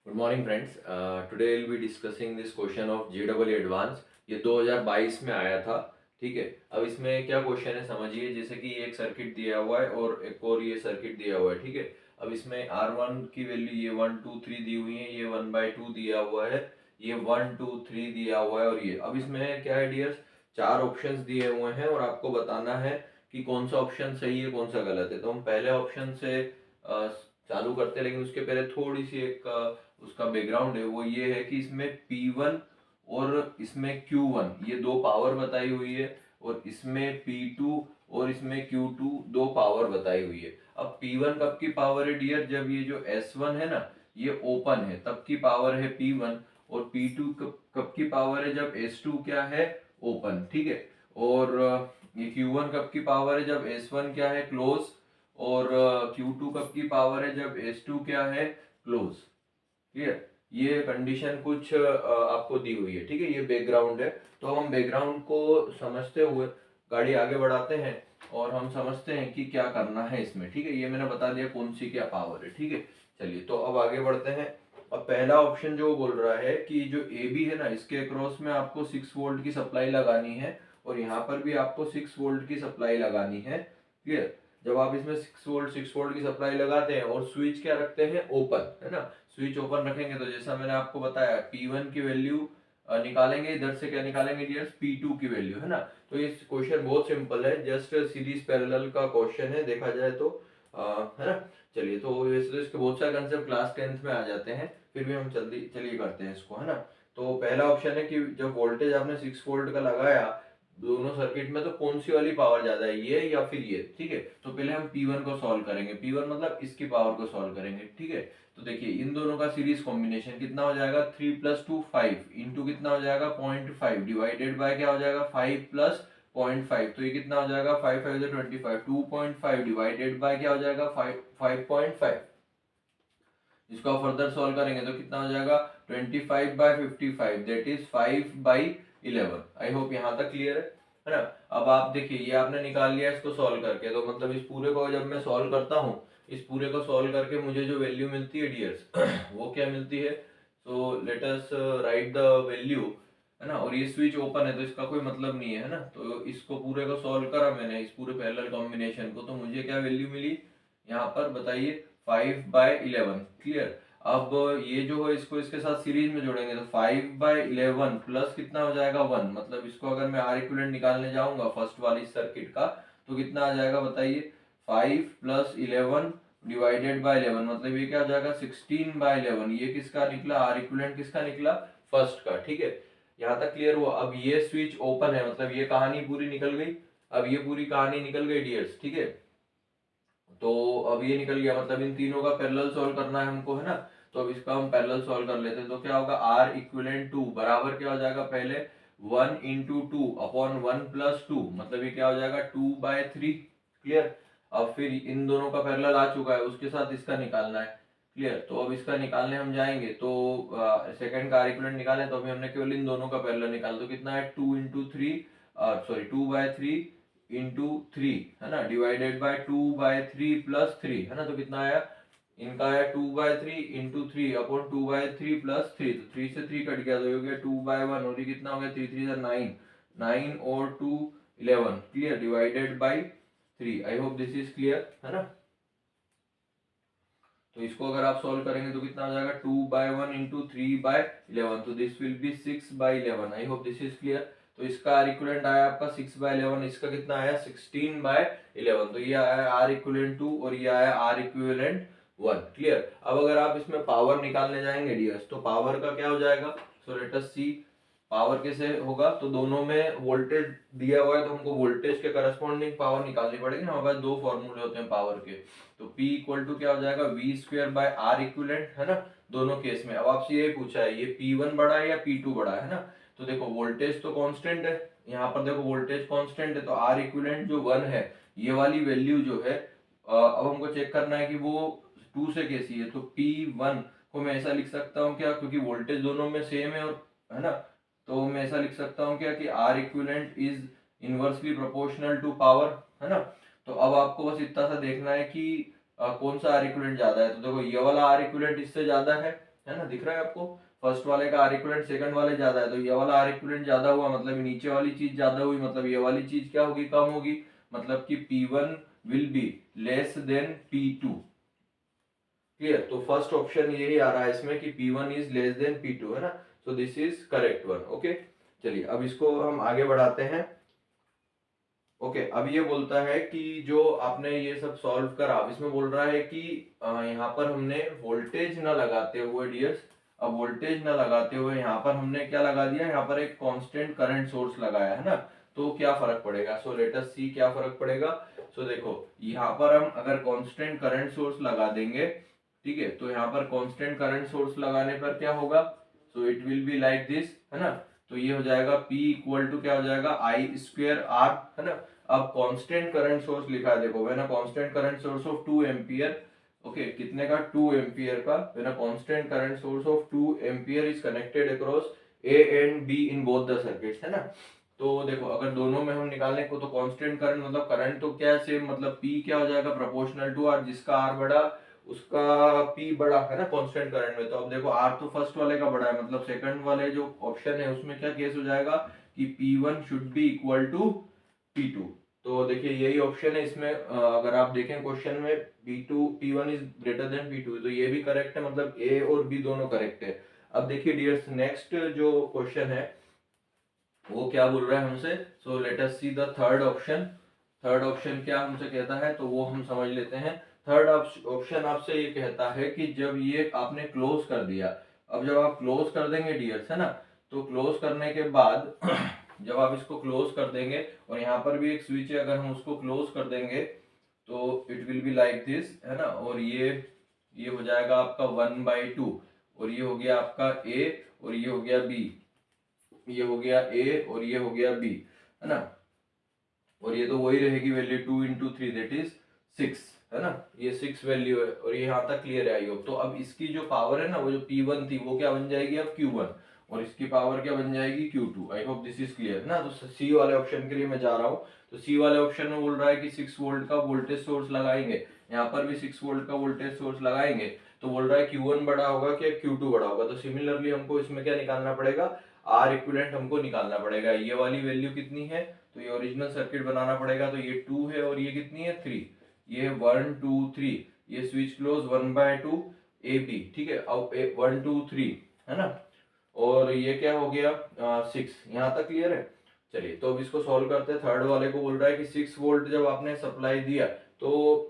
Good morning friends. Today will be discussing this question of जेडबल advance. ये 2022 में आया था। ठीक है, अब इसमें क्या क्वेश्चन है समझिए। जैसे कि एक सर्किट दिया हुआ है और एक और ये सर्किट दिया हुआ है। ठीक है, अब इसमें R1 की वैल्यू ये 1 2 3 दी हुई है, ये 1/2 दिया हुआ है, ये 1 2 3 दिया हुआ है, और ये अब इसमें क्या है डियर्स, चार ऑप्शंस दिए हुए हैं और आपको बताना है कि कौन सा ऑप्शन सही है कौन सा गलत है। तो हम पहले ऑप्शन से चालू करते हैं, लेकिन उसके पहले थोड़ी सी एक उसका बैकग्राउंड है, वो ये है कि इसमें P1 और इसमें Q1 ये दो पावर बताई हुई है, और इसमें P2 और इसमें Q2 दो पावर बताई हुई है। अब P1 कब की पावर है डियर, जब ये जो S1 है ना ये ओपन है तब की पावर है P1, और P2 कब की पावर है, जब S2 क्या है, ओपन। ठीक है, और ये Q1 कब की पावर है, जब S1 क्या है, क्लोज, और Q2 कब की पावर है, जब S2 क्या है, क्लोज। क्लियर, ये कंडीशन कुछ आपको दी हुई है। ठीक है, ये बैकग्राउंड है। तो हम बैकग्राउंड को समझते हुए गाड़ी आगे बढ़ाते हैं और हम समझते हैं कि क्या करना है इसमें। ठीक है, ये मैंने बता दिया कौन सी क्या पावर है। ठीक है, चलिए तो अब आगे बढ़ते हैं। अब पहला ऑप्शन जो बोल रहा है कि जो ए बी है ना इसके अक्रॉस में आपको 6 वोल्ट की सप्लाई लगानी है, और यहाँ पर भी आपको 6 वोल्ट की सप्लाई लगानी है। क्लियर, जब आप इसमें 6 वोल्ट की सप्लाई लगाते हैं और स्विच क्या रखते हैं, ओपन, है ना। स्विच ओपन रखेंगे तो जैसा मैंने आपको बताया P1 की वैल्यू निकालेंगे, इधर से क्या निकालेंगे डियर्स, P2 की वैल्यू, है ना। तो ये क्वेश्चन बहुत सिंपल है, जस्ट सीरीज पैरेलल का क्वेश्चन है देखा जाए तो, है ना। चलिए, तो वैसे तो इसके बहुत सारे कंसेप्ट क्लास 10th में आ जाते हैं, फिर भी हम जल्दी चलिए करते हैं इसको, है ना। तो पहला ऑप्शन है कि जब वोल्टेज आपने 6 वोल्ट का लगाया दोनों सर्किट में, तो कौन सी वाली पावर ज्यादा है, ये या फिर ये। ठीक है, तो पहले हम P1 को सॉल्व करेंगे। P1 मतलब इसकी पावर को सॉल्व करेंगे। ठीक है, तो देखिए इन दोनों का सीरीज कॉम्बिनेशन कितना हो जाएगा, 3 + 2 5 इंटू कितना हो जाएगा 0.5 डिवाइडेड बाय क्या हो जाएगा 5 + 0.5, तो ये कितना हो जाएगा 5 5 25, 2.5 डिवाइडेड बाय क्या हो जाएगा 5.5। इसको आप फर्दर सॉल्व करेंगे तो कितना हो जाएगा 25/55, दैट इज 5/11। आई होप यहाँ तक क्लियर है ना। अब आप देखिए ये आपने निकाल लिया इसको सॉल्व करके, तो मतलब इस पूरे को जब मैं सॉल्व करता हूँ, इस पूरे को सॉल्व करके मुझे जो वैल्यू मिलती है डियर्स वो क्या मिलती है। So let us right the value, है ना। और ये स्विच ओपन है तो इसका कोई मतलब नहीं है ना। तो इसको पूरे को सॉल्व करा मैंने, इस पूरे पैरेलल कॉम्बिनेशन को, तो मुझे क्या वैल्यू मिली यहाँ पर बताइए, 5/11। क्लियर, अब ये जो है इसको इसके साथ सीरीज में जोड़ेंगे तो 5/11 प्लस कितना हो जाएगा 1, मतलब इसको अगर मैं आर इक्विवेलेंट निकालने जाऊंगा फर्स्ट वाली सर्किट का, तो कितना आ जाएगा बताइए, 5 + 11 डिवाइडेड बाय 11, मतलब ये क्या हो जाएगा 16/11। ये किसका निकला, आर इक्विवेलेंट किसका निकला, फर्स्ट का। ठीक है, यहाँ तक क्लियर हुआ। अब ये स्विच ओपन है, मतलब ये कहानी पूरी निकल गई। अब ये पूरी कहानी निकल गई डियर्स। ठीक है, तो अब ये निकल गया, मतलब इन तीनों का पैरेलल सॉल्व करना है हमको, है ना। तो अब इसका हम पैरेलल सॉल्व कर लेते हैं, तो क्या होगा आर इक्विवेलेंट 2 बराबर क्या हो जाएगा, पहले 1 × 2 अपॉन 1 + 2, मतलब ये क्या हो जाएगा 2/3। क्लियर, अब फिर इन दोनों का पैरेलल आ चुका है, उसके साथ इसका निकालना है। क्लियर, तो अब इसका निकालने हम जाएंगे तो सेकंड का आर इक्विवेलेंट निकालें, तो अभी हमने केवल इन दोनों का पैरेलल निकाला, तो कितना है 2 है ना, डिवाइडेड बाय 2/3 + 3, है ना। तो कितना आया, इनका आया 2/3 × 3 अपॉन 2/3 + 3, तो 3 से 3 कट गया तो ये हो गया 2/1, और ये कितना हो गया 3 3 9, 9 और 2 11। Clear, divided by 3। I hope this is clear, है ना। तो इसको अगर आप सॉल्व करेंगे तो कितना हो जाएगा 2/1 × 3/11, तो this will be 6/11। I hope this is clear. तो इसका आर इक्विवेलेंट आया आपका 6/11, इसका कितना आया 16/11, तो ये आया आर इक्विवेलेंट 2 और ये आया आर इक्विवेलेंट 1। क्लियर, अब अगर आप इसमें पावर निकालने जाएंगे डियर्स, तो पावर का क्या हो जाएगा, सो लेट अस सी पावर कैसे होगा। तो दोनों में वोल्टेज दिया हुआ है, तो हमको वोल्टेज के करस्पॉन्डिंग पावर निकालनी पड़ेगी ना। हमारे पास दो फॉर्मूले होते हैं पावर के, तो P = क्या हो जाएगा V² / R इक्विवेलेंट, है ना, दोनों केस में। अब आपसे ये पूछा है ये P1 बड़ा है या P2 बड़ा है ना। तो देखो वोल्टेज तो कांस्टेंट है, यहाँ पर देखो वोल्टेज कांस्टेंट है, तो R इक्विवेलेंट जो 1 है, ये वाली वैल्यू जो है, अब हमको चेक करना है कि वो 2 से कैसी है। तो P1 को मैं ऐसा लिख सकता हूँ क्या, क्योंकि वोल्टेज दोनों में सेम है, और है ना, तो मैं ऐसा लिख सकता हूँ क्या कि R equivalent is inversely proportional to power, है ना। तो अब आपको बस इतना सा देखना है कि कौन सा आर इक्विवेलेंट ज्यादा है। तो देखो ये वाला आर इक्विवेलेंट इससे ज्यादा है है ना, दिख रहा है आपको, फर्स्ट वाले का आर इक्विवेलेंट सेकंड वाले ज्यादा है, तो ये वाला आर इक्विवेलेंट ज्यादा हुआ मतलब नीचे वाली चीज ज्यादा हुई, मतलब ये वाली चीज क्या होगी, कम होगी, मतलब कि P1 will be less than P2। Clear, तो फर्स्ट ऑप्शन यही आ रहा है इसमें कि P1 is less than P2, है ना, so this is correct one. Okay, चलिए अब इसको हम आगे बढ़ाते हैं। ओके, अब ये बोलता है कि जो आपने ये सब सॉल्व करा, अब इसमें बोल रहा है कि यहाँ पर हमने वोल्टेज ना लगाते हुए डियर्स, अब वोल्टेज ना लगाते हुए यहाँ पर हमने क्या लगा दिया, यहाँ पर एक कांस्टेंट करंट सोर्स लगाया है ना, तो क्या फर्क पड़ेगा, सो लेट अस सी क्या फर्क पड़ेगा। सो देखो यहाँ पर हम अगर कांस्टेंट करंट सोर्स लगा देंगे, ठीक है, तो यहाँ पर कांस्टेंट करंट सोर्स लगाने पर क्या होगा, so it will be like this, है ना, तो ये हो जाएगा P इक्वल टू क्या हो जाएगा, आई स्क्वेयर आर, है ना। अब कांस्टेंट करंट सोर्स लिखा है, देखो when a constant current source of 2 ampere, okay, कितने का, 2 एम्पियर का, when a constant current source of 2 ampere is connected across A and B in both the circuits, है ना। तो देखो अगर दोनों में हम निकालने को, तो कांस्टेंट करंट मतलब करंट तो क्या सेम, मतलब P क्या हो जाएगा, प्रोपोर्शनल टू R, जिसका R बड़ा उसका P बड़ा, है ना, कांस्टेंट करंट में। तो अब देखो R तो फर्स्ट वाले का बड़ा है, मतलब सेकंड वाले जो ऑप्शन है उसमें क्या केस हो जाएगा कि P1 should be equal to P2। तो देखिए यही ऑप्शन है इसमें, अगर आप देखें क्वेश्चन में P1 is greater than P2, तो ये भी करेक्ट है, मतलब A और B दोनों करेक्ट है। अब देखिए डियर्स नेक्स्ट जो क्वेश्चन है वो क्या बोल रहा है हमसे, so let us see the third option. Third option क्या हमसे कहता है, तो वो हम समझ लेते हैं। थर्ड ऑप्शन आपसे ये कहता है कि जब ये आपने क्लोज कर दिया, अब जब आप क्लोज कर देंगे डियर्स, है ना, तो क्लोज करने के बाद जब आप इसको क्लोज कर देंगे, और यहाँ पर भी एक स्विच है, अगर हम उसको क्लोज कर देंगे तो it will be like this, है ना, और ये हो जाएगा आपका 1/2, और ये हो गया आपका A, और ये हो गया B, ये हो गया A और ये हो गया B, है ना, और ये तो वही रहेगी वैल्यू 2 × 3 दैट इज 6, है ना, ये 6 वैल्यू है, और ये यहाँ तक क्लियर है आई होप। तो अब इसकी जो पावर है ना, वो जो P1 थी वो क्या बन जाएगी अब Q1, और इसकी पावर क्या बन जाएगी Q2। I hope this is clear ना। तो सी वाले ऑप्शन के लिए मैं जा रहा हूँ। तो सी वाले ऑप्शन में बोल रहा है कि 6 वोल्ट का वोल्टेज सोर्स लगाएंगे, यहाँ पर भी 6 वोल्ट का वोल्टेज सोर्स लगाएंगे, तो बोल रहा है Q1 बड़ा होगा क्या Q2 बड़ा होगा। तो सिमिलरली हमको इसमें क्या निकालना पड़ेगा, आर इक्विवेलेंट हमको निकालना पड़ेगा। ये वाली वैल्यू कितनी है, तो ये ओरिजिनल सर्किट बनाना पड़ेगा, तो ये 2 है और ये कितनी है 3, ये 1 2 3, ये स्विच क्लोज 1/2 AB, ठीक है, अब 1 2 3, है ना, और ये क्या हो गया 6, यहाँ तक क्लियर है। चलिए तो अब इसको सॉल्व करते हैं। थर्ड वाले को बोल रहा है कि 6 वोल्ट जब आपने सप्लाई दिया, तो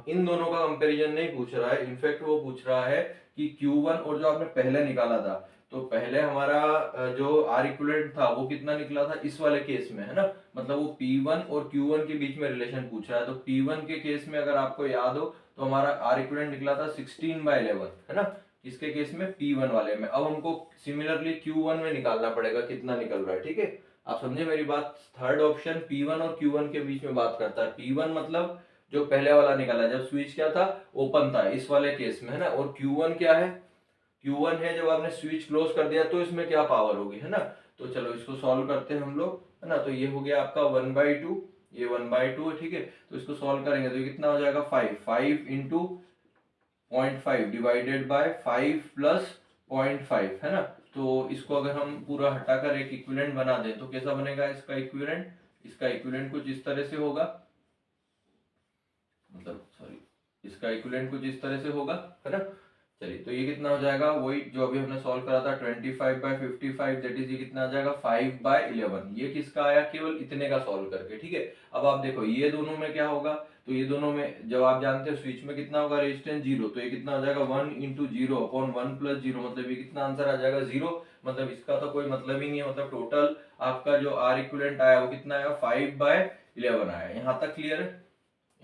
इन दोनों का कंपैरिजन नहीं पूछ रहा है, इनफैक्ट वो पूछ रहा है कि Q1 और जो आपने पहले निकाला था, तो पहले हमारा जो आर इक्विवेलेंट था वो कितना निकला था इस वाले केस में, है ना, मतलब वो P1 और Q1 के बीच में रिलेशन पूछ रहा है। तो P1 के केस में अगर आपको याद हो तो हमारा आर इक्विवेलेंट निकला था 16/11, है ना, इसके केस में P1 वाले में। अब हमको सिमिलरली Q1 में निकालना पड़ेगा कितना निकल रहा है, ठीक है, आप समझे मेरी बात। थर्ड ऑप्शन P1 और Q1 के बीच में बात करता है। P1 मतलब जो पहले वाला निकाला जब स्विच क्या था, ओपन था इस वाले केस में, है ना, और Q1 क्या है, Q1 है जब आपने स्विच क्लोज कर दिया, तो इसमें क्या पावर होगी, है ना। तो चलो इसको सॉल्व करते हैं हम लोग, है ना। तो ये हो गया आपका 1/2, ये 1/2 है, ठीक है। तो इसको सॉल्व करेंगे तो ये कितना हो जाएगा 5 इंटू 0.5 डिवाइडेड बाय 5 प्लस 0.5, है ना। तो इसको अगर हम पूरा हटाकर एक इक्विवेलेंट बना दें तो कैसा बनेगा इसका इक्विवेलेंट, इसका इक्विवेलेंट कुछ इस तरह से होगा, मतलब सॉरी, इसका इक्विवेलेंट कुछ इस तरह से होगा, है ना। चलिए तो ये कितना हो जाएगा, वही जो अभी हमने सॉल्व करा था 25/55, दैट इज ये कितना आ जाएगा 5/11। ये किसका आया, केवल इतने का सॉल्व करके, ठीक है। अब आप देखो ये दोनों में क्या होगा, तो ये दोनों में जब आप जानते हो स्विच में कितना होगा रेजिस्टेंस 0, तो ये कितना हो जाएगा 1 × 0/1 + 0, मतलब ये कितना आंसर आ जाएगा 0। मतलब इसका तो कोई मतलब ही नहीं है, मतलब टोटल आपका जो आर इक्विवेलेंट आया वो कितना आया 5/11 आया। यहाँ तक क्लियर है,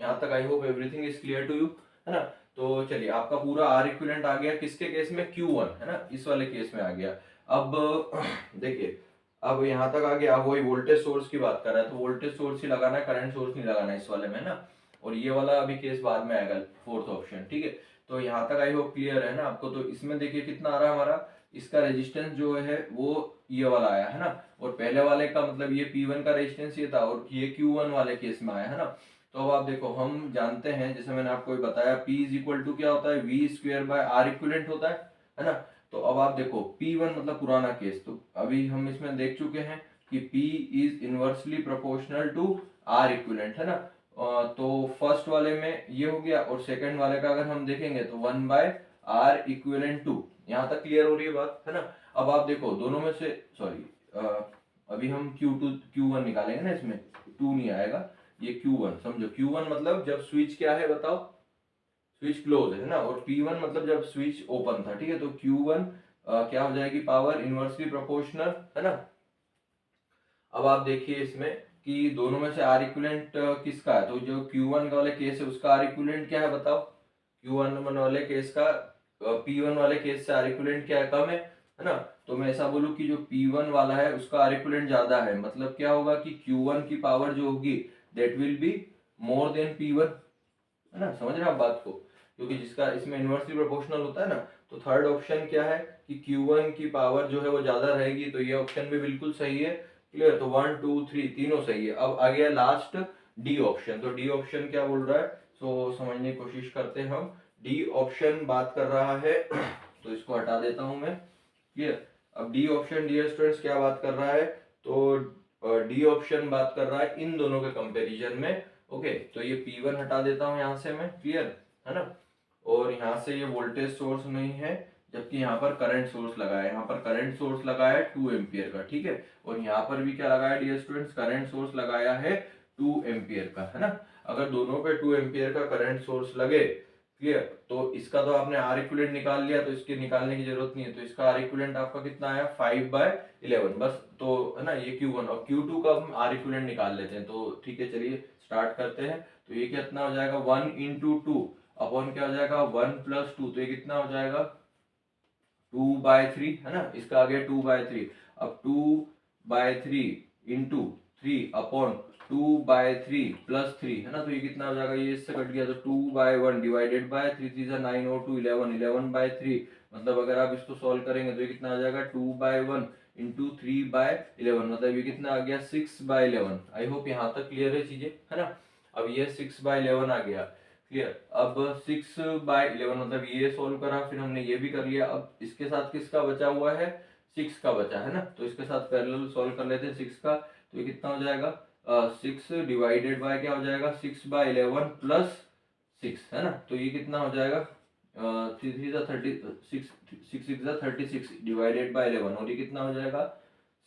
यहाँ तक I hope everything is clear to you, है ना। तो चलिए आपका पूरा आर इक्विवेलेंट आ गया किसके केस में, Q1, है ना, इस वाले केस में आ गया। अब देखिए अब यहाँ तक आ गया, अब वही वोल्टेज सोर्स की बात कर रहा है, तो वोल्टेज सोर्स ही लगाना है, करंट सोर्स नहीं लगाना है इस वाले में, है ना। और ये वाला अभी केस बाद में आएगा, फोर्थ ऑप्शन, ठीक है। तो यहाँ तक आई होप क्लियर है ना आपको। तो इसमें देखिए कितना आ रहा है हमारा, इसका रेजिस्टेंस जो है वो ये वाला आया, है ना, और पहले वाले का मतलब ये P1 का रेजिस्टेंस ये था, और ये Q1 वाले केस में आया, है ना। तो अब आप देखो हम जानते हैं, जैसे मैंने आपको बताया P इज इक्वल टू क्या होता है, V² बाय आर इक्विवेलेंट होता है ना। तो अब आप देखो P1 मतलब पुराना केस, तो अभी हम इसमें देख चुके हैं कि P is inversely proportional to R equivalent, है ना। तो फर्स्ट वाले में ये हो गया, और सेकंड वाले का अगर हम देखेंगे तो 1/R इक्विवेलेंट टू। यहाँ तक क्लियर हो रही है बात, है ना। अब आप देखो दोनों में से, सॉरी अभी हम Q2 Q1 निकालेंगे ना, इसमें 2 नहीं आएगा, ये Q1 समझो। Q1 मतलब जब स्विच क्या है बताओ, स्विच क्लोज है ना, और P1 मतलब जब स्विच ओपन था, ठीक है। तो Q1 क्या हो जाएगी, पावर इनवर्सली प्रोपोर्शनल, है ना। अब आप देखिए इसमें कि दोनों में से आर इक्विवेलेंट किसका है, तो जो Q1 वाले केस है उसका आर इक्विवेलेंट क्या है बताओ। Q1 वाले केस का P1 वाले केस से आर इक्विवेलेंट क्या है, कम है ना। तो मैं ऐसा बोलूं कि जो P1 वाला है उसका आर इक्विवेलेंट ज्यादा है, मतलब क्या होगा कि Q1 की पावर जो होगी that will be more than P1, है ना। समझ रहे हैं आप बात को, क्योंकि जिसका इसमें इनवर्सली प्रोपोर्शनल होता है ना। तो थर्ड ऑप्शन क्या है कि Q1 की पावर जो है वो ज्यादा रहेगी, तो ये ऑप्शन भी बिल्कुल सही है। क्लियर, तो 1 2 3 तीनों सही है। अब आ गया लास्ट डी ऑप्शन, तो डी ऑप्शन क्या बोल रहा है, सो समझने की कोशिश करते हैं हम। डी ऑप्शन बात कर रहा है तो इसको हटा देता हूं मैं। क्लियर, अब डी ऑप्शन डियर स्टूडेंट्स क्या बात कर रहा है, तो डी ऑप्शन बात कर रहा है इन दोनों के कंपैरिजन में। ओके, तो ये P1 हटा देता हूं यहां से मैं, क्लियर है ना। और यहाँ से ये वोल्टेज सोर्स नहीं है, जबकि यहाँ पर करंट सोर्स लगाया है, यहाँ पर करंट सोर्स लगाया है 2 एम्पियर का, ठीक है। और यहाँ पर भी क्या लगाया डियर स्टूडेंट्स, करंट सोर्स लगाया है 2 एम्पियर का, है ना। अगर दोनों पे 2 एम्पियर का करंट सोर्स लगे, क्लियर, तो इसका तो आपने आर इक्विवेलेंट निकाल लिया, तो इसके निकालने की जरूरत नहीं है। तो इसका आर इक्विवेलेंट आपका कितना आया, 5/11 बस, तो है ना ये Q1। और Q2 का हम आर इक्विवेलेंट निकाल लेते हैं, तो ठीक है चलिए स्टार्ट करते हैं। तो ये कितना हो जाएगा, 1 × 2 अपॉन क्या हो जाएगा 1 + 2, तो ये कितना हो जाएगा 2/3, है ना। इसका आ गया 2/3। अब 2/3 इंटू 3 अपॉन 2/3 + 3, है ना। तो ये कितना हो जाएगा, ये इससे कट गया, तो 2/1 डिवाइडेड बाय 3 3 9 और 2 11, 11/3। मतलब अगर आप इसको सॉल्व करेंगे तो ये कितना आ जाएगा 2/1 इंटू 3/11, मतलब ये कितना आ गया 6/11। आई होप यहाँ तक क्लियर है चीजें, है ना। अब ये 6/11 आ गया, क्लियर। अब 6/11 मतलब ये सोल्व करा, फिर हमने ये भी कर लिया। अब इसके साथ किसका बचा हुआ है, 6 का बचा है ना, तो इसके साथ पैरेलल सोल्व कर लेते हैं 6 का। तो ये कितना हो जाएगा 6 डिवाइडेड बाय क्या हो जाएगा 6/11 प्लस 6, है ना। तो ये कितना हो जाएगा 3 3 36, 6 6 36 डिवाइडेड बाय 11, और ये कितना हो जाएगा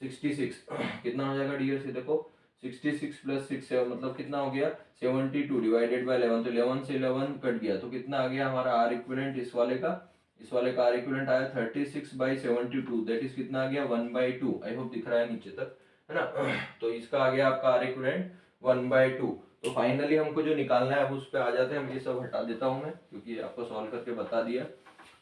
66। कितना हो जाएगा डियर से देखो, 66 + 6 7, मतलब कितना हो गया 72 डिवाइडेड बाय 11, तो 11 से 11 कट गया, तो कितना आ गया हमारा आर इक्विवेलेंट इस वाले का, इस वाले का आर इक्विवेलेंट आया 36/72, दैट इज कितना आ गया 1/2। आई होप दिख रहा है नीचे तक, है ना। तो इसका आ गया आपका आर इक्विवेलेंट 1/2। तो फाइनली हमको जो निकालना है अब उस पर आ जाते हैं। हम ये सब हटा देता हूँ मैं, क्योंकि आपको सॉल्व करके बता दिया।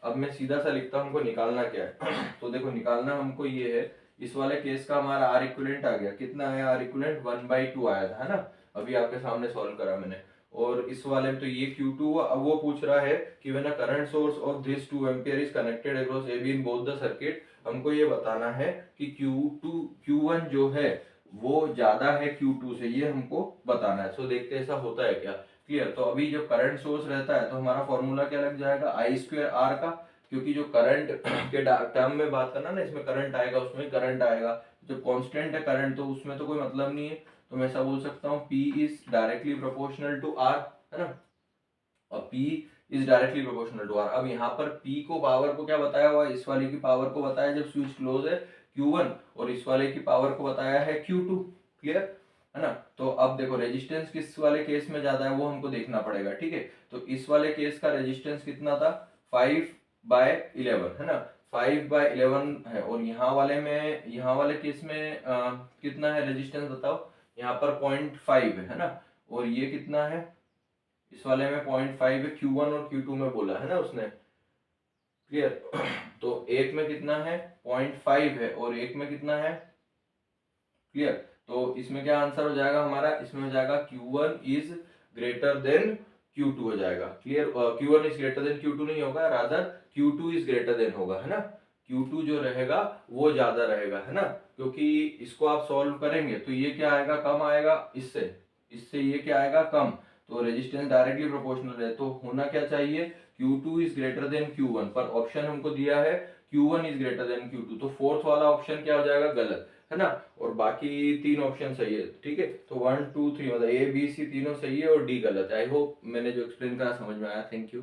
अब मैं सीधा सा लिखता हूँ हमको निकालना क्या है। तो देखो निकालना हमको ये है, इस वाले केस का हमारा आर इक्विवेलेंट आ गया, कितना आया आर इक्विवेलेंट 1/2 आया था, है ना। अभी आपके सामने सॉल्व करा मैंने। और इस वाले में तो ये Q2 हुआ। अब वो पूछ रहा है कि when a current source of this 2 ampere is connected across AB in both the circuit, हमको ये बताना है कि Q1 जो है वो ज्यादा है Q2 से, ये हमको बताना है। सो देखते हैं ऐसा होता है क्या, क्लियर। तो अभी जब करंट सोर्स रहता है तो हमारा फॉर्मूला क्या लग जाएगा I2R का, क्योंकि जो करंट के टर्म में बात करना ना, इसमें करंट आएगा उसमें करंट आएगा। जब कांस्टेंट है करंट तो उसमें तो कोई मतलब नहीं है, तो मैं ऐसा बोल सकता हूँ P is directly proportional to R, है ना। और P is directly proportional to R। अब यहाँ पर P को पावर को क्या बताया हुआ है, इस वाले की पावर को बताया जब स्विच क्लोज है Q1, और इस वाले की पावर को बताया है Q2, क्लियर है ना। तो अब देखो रेजिस्टेंस किस वाले केस में ज्यादा है वो हमको देखना पड़ेगा, ठीक है। तो इस वाले केस का रेजिस्टेंस कितना था 5/11, है ना, 5/11 है। और यहाँ वाले में, यहाँ वाले केस में कितना है रेजिस्टेंस बताओ, यहाँ पर 0.5 है ना। और ये कितना है, इस वाले में 0.5 है, Q1 और Q2 में बोला है ना उसने, क्लियर। तो एक में कितना है 0.5 है, और एक में कितना है, क्लियर। तो इसमें क्या आंसर हो जाएगा हमारा, इसमें हो जाएगा Q1 is greater than Q2 हो जाएगा, clear. Q1 is greater than Q2 नहीं होगा, rather Q2 is greater than होगा, है ना। Q2 जो रहेगा वो ज्यादा रहेगा, है ना, क्योंकि इसको आप सॉल्व करेंगे तो ये क्या आएगा, कम आएगा, इससे इससे ये क्या आएगा, कम। तो रेजिस्टेंस डायरेक्टली प्रोपोर्शनल है, तो होना क्या चाहिए Q2 is greater than Q1, पर ऑप्शन हमको दिया है Q1 is greater than Q2, तो फोर्थ वाला ऑप्शन क्या हो जाएगा, गलत है ना। और बाकी तीन ऑप्शन सही है, ठीक है। तो 1 2 3 मतलब A B C तीनों सही है और D गलत है। आई होप मैंने जो एक्सप्लेन करा समझ में आया। Thank you.